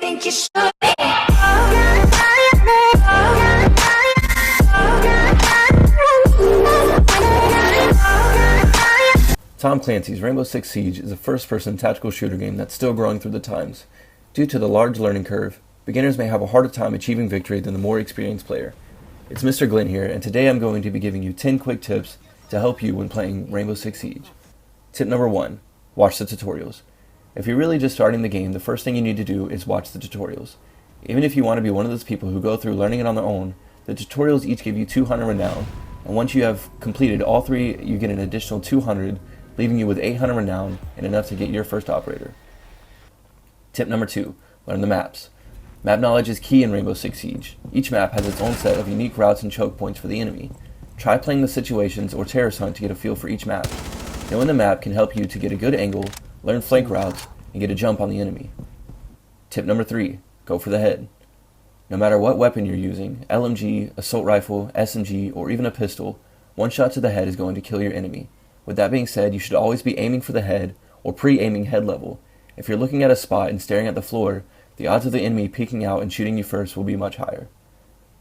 think you should. Tom Clancy's Rainbow Six Siege is a first-person tactical shooter game that's still growing through the times. Due to the large learning curve, beginners may have a harder time achieving victory than the more experienced player. It's Mr. Glenn here, and today I'm going to be giving you 10 quick tips to help you when playing Rainbow Six Siege. Tip number 1, watch the tutorials. If you're really just starting the game, the first thing you need to do is watch the tutorials. Even if you want to be one of those people who go through learning it on their own, the tutorials each give you 200 renown, and once you have completed all 3, you get an additional 200, leaving you with 800 renown and enough to get your first operator. Tip number 2, learn the maps. Map knowledge is key in Rainbow Six Siege. Each map has its own set of unique routes and choke points for the enemy. Try playing the situations or terrorist hunt to get a feel for each map. Knowing the map can help you to get a good angle, learn flank routes, and get a jump on the enemy. Tip number 3, go for the head. No matter what weapon you're using, LMG, assault rifle, SMG, or even a pistol, one shot to the head is going to kill your enemy. With that being said, you should always be aiming for the head or pre-aiming head level. If you're looking at a spot and staring at the floor, the odds of the enemy peeking out and shooting you first will be much higher.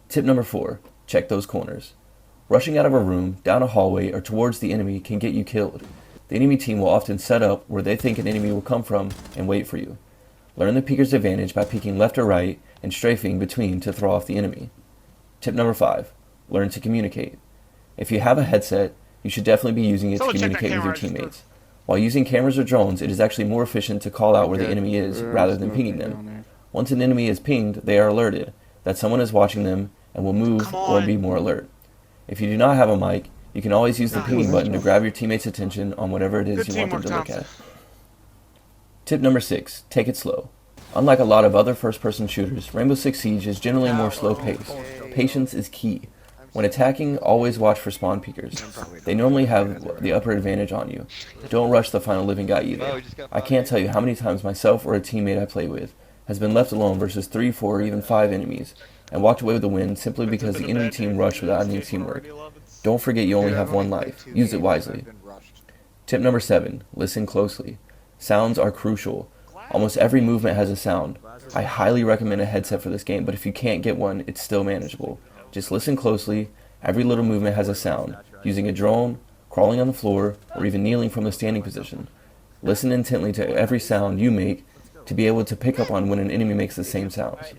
Tip number 4, check those corners. Rushing out of a room, down a hallway, or towards the enemy can get you killed. The enemy team will often set up where they think an enemy will come from and wait for you. Learn the peeker's advantage by peeking left or right and strafing between to throw off the enemy. Tip number 5, learn to communicate. If you have a headset, you should definitely be using it to communicate with your teammates. While using cameras or drones, it is actually more efficient to call out where the enemy is rather than pinging them. Once an enemy is pinged, they are alerted that someone is watching them and will move or be more alert. If you do not have a mic, you can always use the pinging button to grab your teammates' attention on whatever it is you want them to look at. Tip number 6, take it slow. Unlike a lot of other first-person shooters, Rainbow Six Siege is generally more slow-paced. Patience is key. When attacking, always watch for spawn peekers. They normally have the upper advantage on you. Don't rush the final living guy either. I can't tell you how many times myself or a teammate I play with has been left alone versus 3, 4, or even 5 enemies, and walked away with the win simply because the enemy team rushed without any teamwork. Don't forget you only have one life. Use it wisely. Tip number 7, listen closely. Sounds are crucial. Almost every movement has a sound. I highly recommend a headset for this game, but if you can't get one, it's still manageable. Just listen closely. Every little movement has a sound. Using a drone, crawling on the floor, or even kneeling from a standing position. Listen intently to every sound you make to be able to pick up on when an enemy makes the same sounds.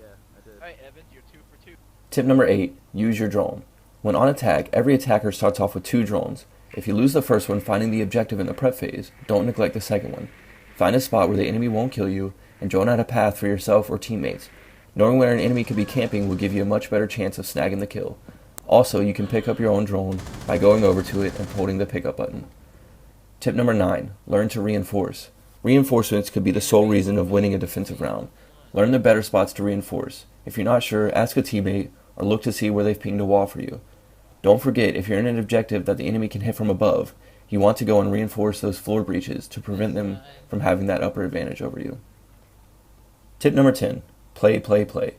Tip number 8, use your drone. When on attack, every attacker starts off with 2 drones. If you lose the first one finding the objective in the prep phase, don't neglect the second one. Find a spot where the enemy won't kill you, and drone out a path for yourself or teammates. Knowing where an enemy could be camping will give you a much better chance of snagging the kill. Also, you can pick up your own drone by going over to it and holding the pickup button. Tip number 9, learn to reinforce. Reinforcements could be the sole reason of winning a defensive round. Learn the better spots to reinforce. If you're not sure, ask a teammate or look to see where they've pinged a wall for you. Don't forget, if you're in an objective that the enemy can hit from above, you want to go and reinforce those floor breaches to prevent them from having that upper advantage over you. Tip number 10, play, play, play.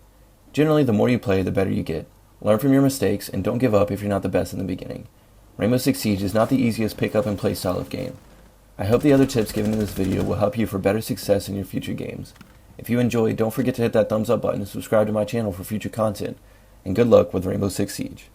Generally, the more you play, the better you get. Learn from your mistakes and don't give up if you're not the best in the beginning. Rainbow Six Siege is not the easiest pick up and play style of game. I hope the other tips given in this video will help you for better success in your future games. If you enjoyed, don't forget to hit that thumbs up button and subscribe to my channel for future content. And good luck with Rainbow Six Siege.